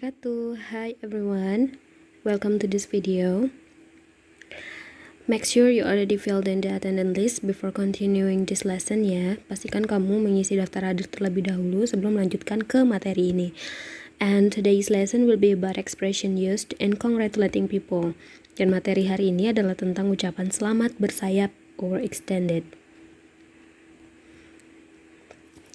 wabarakatuh. Hi everyone, welcome to this video. Make sure you already filled in the attendance list before continuing this lesson ya. Pastikan kamu mengisi daftar hadir terlebih dahulu sebelum melanjutkan ke materi ini. And today's lesson will be about expression used in congratulating people. Dan materi hari ini adalah tentang ucapan selamat bersayap or extended.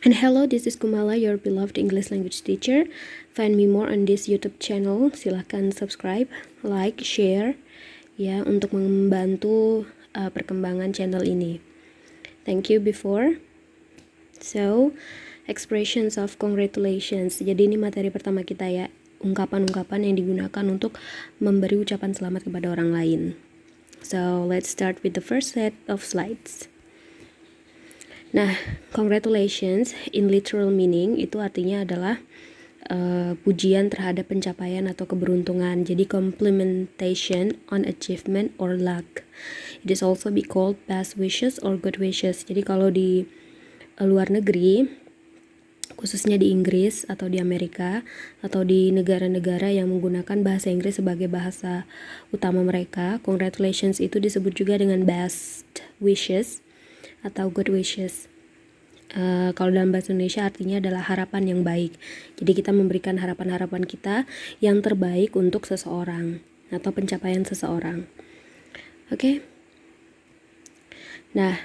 And hello, this is Kumala, your beloved English language teacher. Find me more on this YouTube channel. Silahkan subscribe, like, share, ya, untuk membantu perkembangan channel ini. Thank you before. So, expressions of congratulations. Jadi ini materi pertama kita ya, ungkapan-ungkapan yang digunakan untuk memberi ucapan selamat kepada orang lain. So, let's start with the first set of slides. Nah, congratulations in literal meaning itu artinya adalah pujian terhadap pencapaian atau keberuntungan. Jadi complimentation on achievement or luck. It is also be called best wishes or good wishes. Jadi kalau di luar negeri, khususnya di Inggris atau di Amerika atau di negara-negara yang menggunakan bahasa Inggris sebagai bahasa utama mereka, congratulations itu disebut juga dengan best wishes atau good wishes. Kalau dalam bahasa Indonesia artinya adalah harapan yang baik. Jadi kita memberikan harapan-harapan kita yang terbaik untuk seseorang atau pencapaian seseorang. Oke. Nah,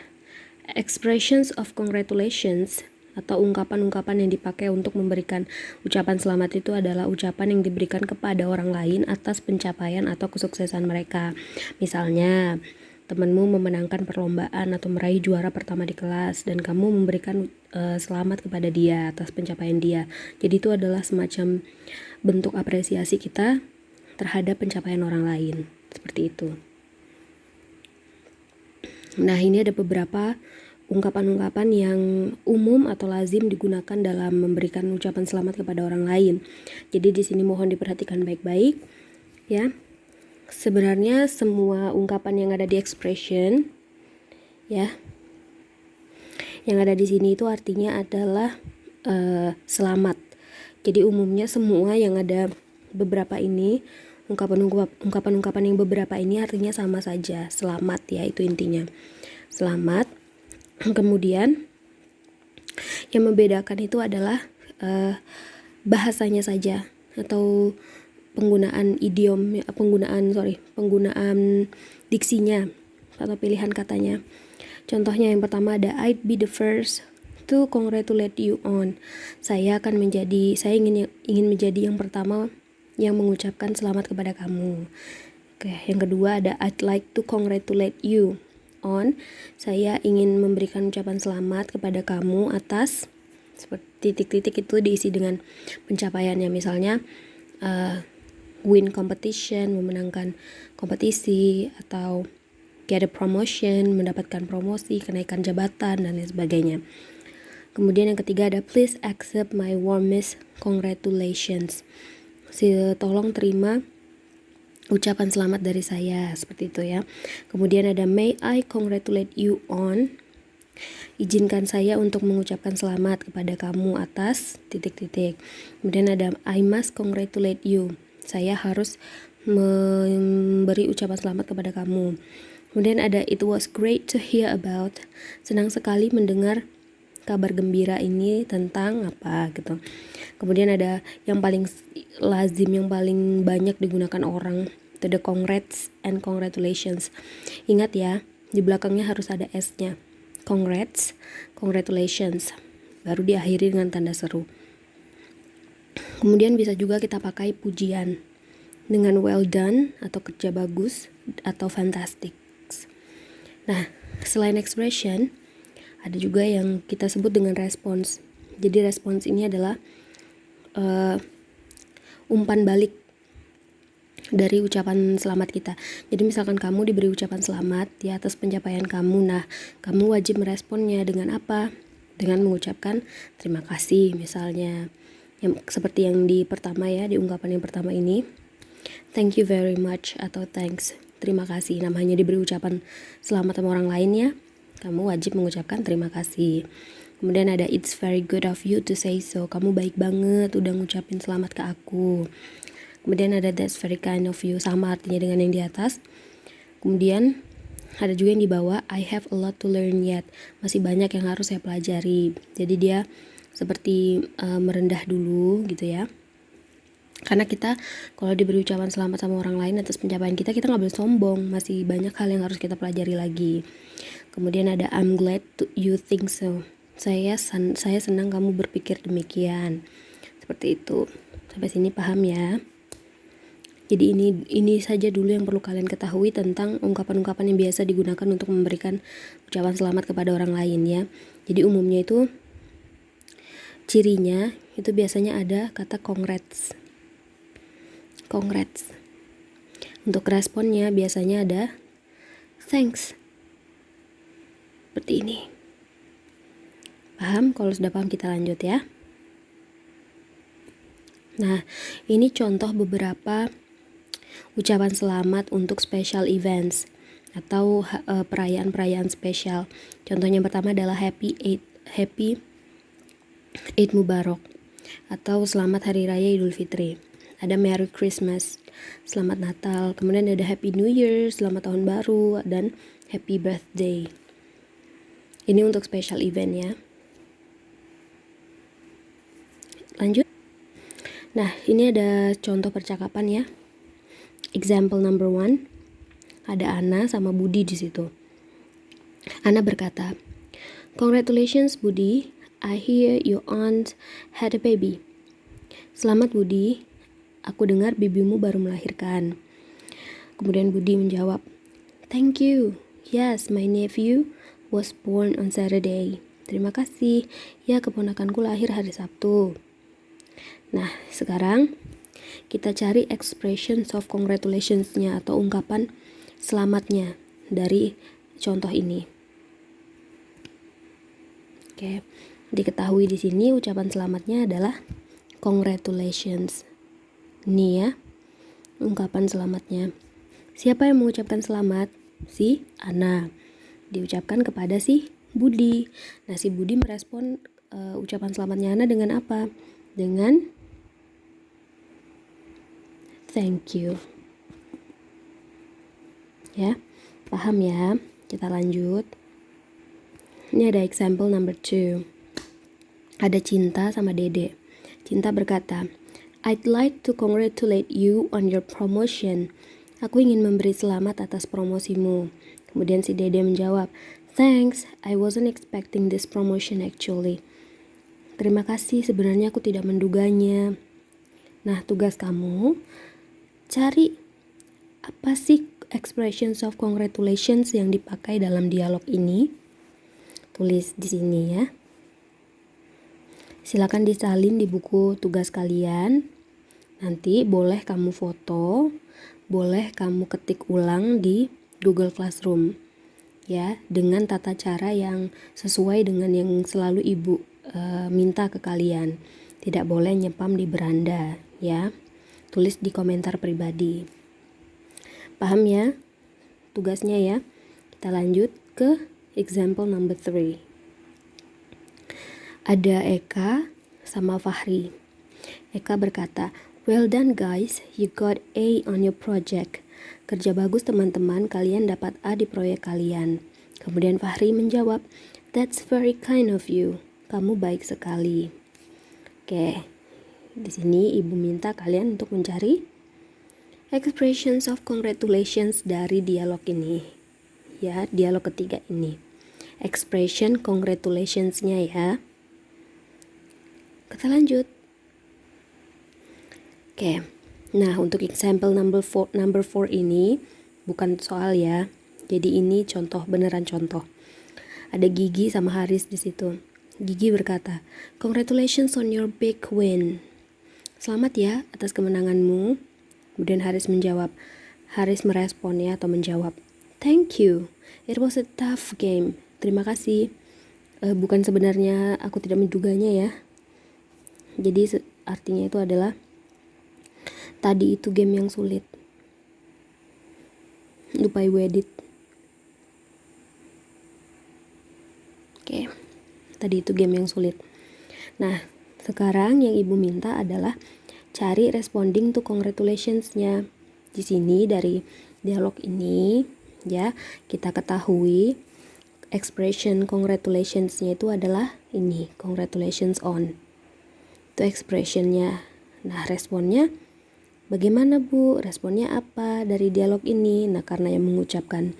expressions of congratulations atau ungkapan-ungkapan yang dipakai untuk memberikan ucapan selamat itu adalah ucapan yang diberikan kepada orang lain atas pencapaian atau kesuksesan mereka. Misalnya, temanmu memenangkan perlombaan atau meraih juara pertama di kelas dan kamu memberikan selamat kepada dia atas pencapaian dia. Jadi itu adalah semacam bentuk apresiasi kita terhadap pencapaian orang lain. Seperti itu. Nah, ini ada beberapa ungkapan-ungkapan yang umum atau lazim digunakan dalam memberikan ucapan selamat kepada orang lain. Jadi di sini mohon diperhatikan baik-baik ya. Sebenarnya semua ungkapan yang ada di expression ya, yang ada di sini itu artinya adalah selamat. Jadi umumnya semua yang ada beberapa ini, ungkapan-ungkapan yang beberapa ini artinya sama saja, selamat ya, itu intinya. Selamat. Kemudian yang membedakan itu adalah bahasanya saja atau penggunaan idiom, penggunaan diksinya atau pilihan katanya. Contohnya yang pertama ada I'd be the first to congratulate you on. Saya ingin menjadi yang pertama yang mengucapkan selamat kepada kamu. Oke, yang kedua ada I'd like to congratulate you on. Saya ingin memberikan ucapan selamat kepada kamu atas, seperti titik-titik itu diisi dengan pencapaiannya, misalnya win competition, memenangkan kompetisi, atau get a promotion, mendapatkan promosi, kenaikan jabatan, dan lain sebagainya. Kemudian yang ketiga ada please accept my warmest congratulations. Tolong terima ucapan selamat dari saya, seperti itu ya. Kemudian ada may I congratulate you on. Izinkan saya untuk mengucapkan selamat kepada kamu atas titik-titik. Kemudian ada I must congratulate you. Saya harus memberi ucapan selamat kepada kamu. Kemudian ada it was great to hear about. Senang sekali mendengar kabar gembira ini tentang apa gitu. Kemudian ada yang paling lazim, yang paling banyak digunakan orang, itu the congrats and congratulations. Ingat ya, di belakangnya harus ada S-nya. Congrats, congratulations. Baru diakhiri dengan tanda seru. Kemudian bisa juga kita pakai pujian dengan well done atau kerja bagus atau fantastic. Nah, selain expression, ada juga yang kita sebut dengan response. Jadi response ini adalah umpan balik dari ucapan selamat kita. Jadi misalkan kamu diberi ucapan selamat di atas pencapaian kamu, nah kamu wajib meresponnya dengan apa? Dengan mengucapkan terima kasih misalnya. Seperti yang di pertama ya, di ungkapan yang pertama ini, thank you very much atau thanks, terima kasih. Namanya diberi ucapan selamat sama orang lain ya, kamu wajib mengucapkan terima kasih. Kemudian ada it's very good of you to say so. Kamu baik banget udah ngucapin selamat ke aku. Kemudian ada that's very kind of you, sama artinya dengan yang di atas. Kemudian ada juga yang di bawah, I have a lot to learn yet. Masih banyak yang harus saya pelajari. Jadi dia seperti merendah dulu gitu ya. Karena kita kalau diberi ucapan selamat sama orang lain atas pencapaian kita nggak boleh sombong. Masih banyak hal yang harus kita pelajari lagi. Kemudian ada I'm glad you think so. Saya senang kamu berpikir demikian. Seperti itu. Sampai sini paham ya? Jadi ini saja dulu yang perlu kalian ketahui tentang ungkapan-ungkapan yang biasa digunakan untuk memberikan ucapan selamat kepada orang lain ya. Jadi umumnya itu cirinya itu biasanya ada kata congrats. Congrats. Untuk responnya biasanya ada thanks. Seperti ini. Paham? Kalau sudah paham kita lanjut ya. Nah, ini contoh beberapa ucapan selamat untuk special events atau perayaan-perayaan spesial. Contohnya yang pertama adalah Happy Eid Mubarak atau Selamat Hari Raya Idul Fitri. Ada Merry Christmas, Selamat Natal. Kemudian ada Happy New Year, Selamat Tahun Baru, dan Happy Birthday. Ini untuk special event ya. Lanjut. Nah, ini ada contoh percakapan ya. Example number 1. Ada Ana sama Budi di situ. Ana berkata, "Congratulations Budi, I hear your aunt had a baby." Selamat Budi, aku dengar bibimu baru melahirkan. Kemudian Budi menjawab, "Thank you. Yes, my nephew was born on Saturday." Terima kasih. Ya, keponakanku lahir hari Sabtu. Nah, sekarang kita cari expressions of congratulations-nya atau ungkapan selamatnya dari contoh ini. Oke, diketahui di sini ucapan selamatnya adalah congratulations. Ini ya, ungkapan selamatnya. Siapa yang mengucapkan selamat? Si Ana. Diucapkan kepada si Budi. Nah, si Budi merespon ucapan selamatnya Ana dengan apa? Dengan thank you. Ya, paham ya? Kita lanjut. Ini ada example number 2. Ada Cinta sama Dede. Cinta berkata, "I'd like to congratulate you on your promotion." Aku ingin memberi selamat atas promosimu. Kemudian si Dede menjawab, "Thanks, I wasn't expecting this promotion actually." Terima kasih, sebenarnya aku tidak menduganya. Nah, tugas kamu cari apa sih expressions of congratulations yang dipakai dalam dialog ini? Tulis di sini ya. Silakan disalin di buku tugas kalian. Nanti boleh kamu foto, boleh kamu ketik ulang di Google Classroom. Ya, dengan tata cara yang sesuai dengan yang selalu Ibu minta ke kalian. Tidak boleh nyepam di beranda, ya. Tulis di komentar pribadi. Paham ya tugasnya ya? Kita lanjut ke example number 3. Ada Eka sama Fahri. Eka berkata, "Well done guys, you got A on your project." Kerja bagus teman-teman, kalian dapat A di proyek kalian. Kemudian Fahri menjawab, "That's very kind of you." Kamu baik sekali. Oke, di sini Ibu minta kalian untuk mencari expressions of congratulations dari dialog ini. Ya, dialog ketiga ini. Expression congratulations-nya ya. Kita lanjut. Oke. Nah, untuk example number 4 ini bukan soal ya. Jadi ini contoh, beneran contoh. Ada Gigi sama Haris di situ. Gigi berkata, "Congratulations on your big win." Selamat ya atas kemenanganmu. Kemudian Haris merespon ya atau menjawab, "Thank you, it was a tough game." Terima kasih. Bukan sebenarnya aku tidak menduganya ya. Jadi artinya itu adalah tadi itu game yang sulit. Lupa ibu edit. Oke, Tadi itu game yang sulit. Nah, sekarang yang ibu minta adalah cari responding to congratulations-nya. Di sini dari dialog ini ya, kita ketahui expression congratulations-nya itu adalah ini, congratulations on. Itu expression-nya. Nah, responnya bagaimana Bu? Responnya apa dari dialog ini? Nah, karena yang mengucapkan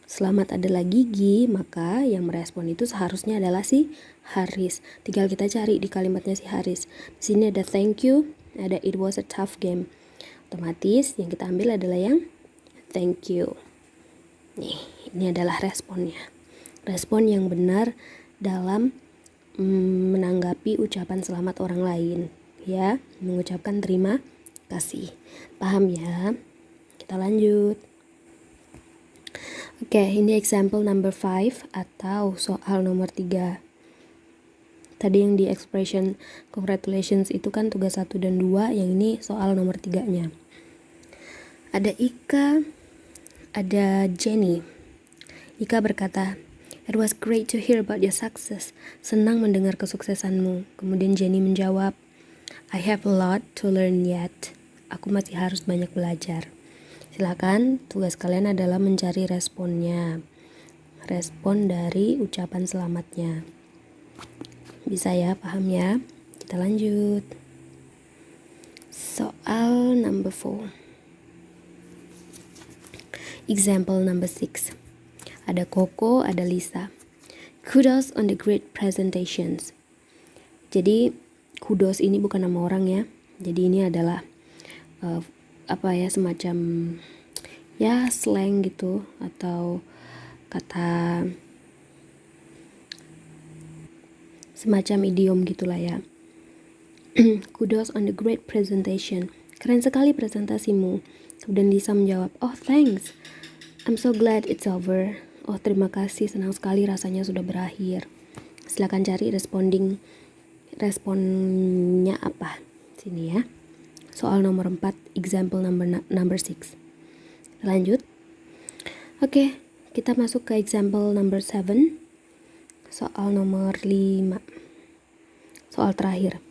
selamat adalah Gigi, maka yang merespon itu seharusnya adalah si Haris. Tinggal kita cari di kalimatnya si Haris. Di sini ada thank you, ada it was a tough game. Otomatis yang kita ambil adalah yang thank you. Nih, ini adalah responnya. Respon yang benar dalam menanggapi ucapan selamat orang lain, ya, mengucapkan terima kasih. Paham ya? Kita lanjut. Oke, ini example number 5 atau soal nomor 3. Tadi yang di expression congratulations itu kan tugas 1 dan 2, yang ini soal nomor 3-nya. Ada Ika, ada Jenny. Ika berkata, "It was great to hear about your success." Senang mendengar kesuksesanmu. Kemudian Jenny menjawab, "I have a lot to learn yet." Aku masih harus banyak belajar. Silakan, tugas kalian adalah mencari responnya. Respon dari ucapan selamatnya. Bisa ya, paham ya? Kita lanjut. Soal number 4. Example number 6. Ada Koko, ada Lisa. Kudos on the great presentations. Jadi, kudos ini bukan nama orang ya. Jadi ini adalah semacam ya slang gitu, atau kata semacam idiom gitulah ya. Kudos on the great presentation. Keren sekali presentasimu. Kemudian Lisa menjawab, "Oh thanks, I'm so glad it's over." Oh terima kasih, senang sekali rasanya sudah berakhir. Silakan cari responnya apa. Sini ya. Soal nomor 4, example number 6. Lanjut. Oke, kita masuk ke example number 7. Soal nomor 5. Soal terakhir.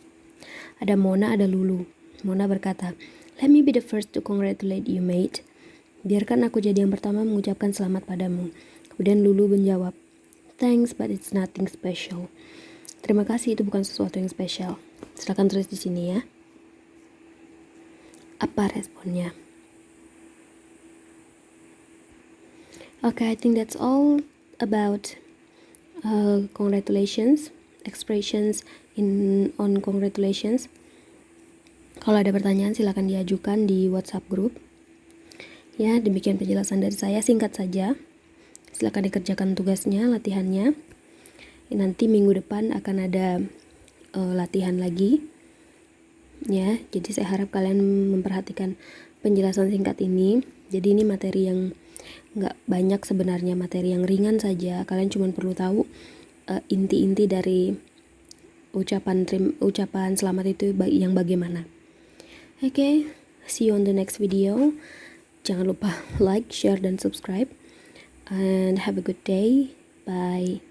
Ada Mona, ada Lulu. Mona berkata, "Let me be the first to congratulate you, mate." Biarkan aku jadi yang pertama mengucapkan selamat padamu. Kemudian Lulu menjawab, "Thanks, but it's nothing special." Terima kasih, itu bukan sesuatu yang spesial. Silakan tulis di sini ya. Apa responnya? Okay, I think that's all about congratulations, expressions on congratulations. Kalau ada pertanyaan silakan diajukan di WhatsApp group. Ya, demikian penjelasan dari saya, singkat saja. Silakan dikerjakan tugasnya, latihannya. Nanti minggu depan akan ada latihan lagi. Ya, jadi saya harap kalian memperhatikan penjelasan singkat ini. Jadi ini materi yang nggak banyak sebenarnya, materi yang ringan saja. Kalian cuma perlu tahu inti-inti dari ucapan selamat itu yang bagaimana. Okay, see you on the next video. Jangan lupa like, share, dan subscribe. And have a good day. Bye.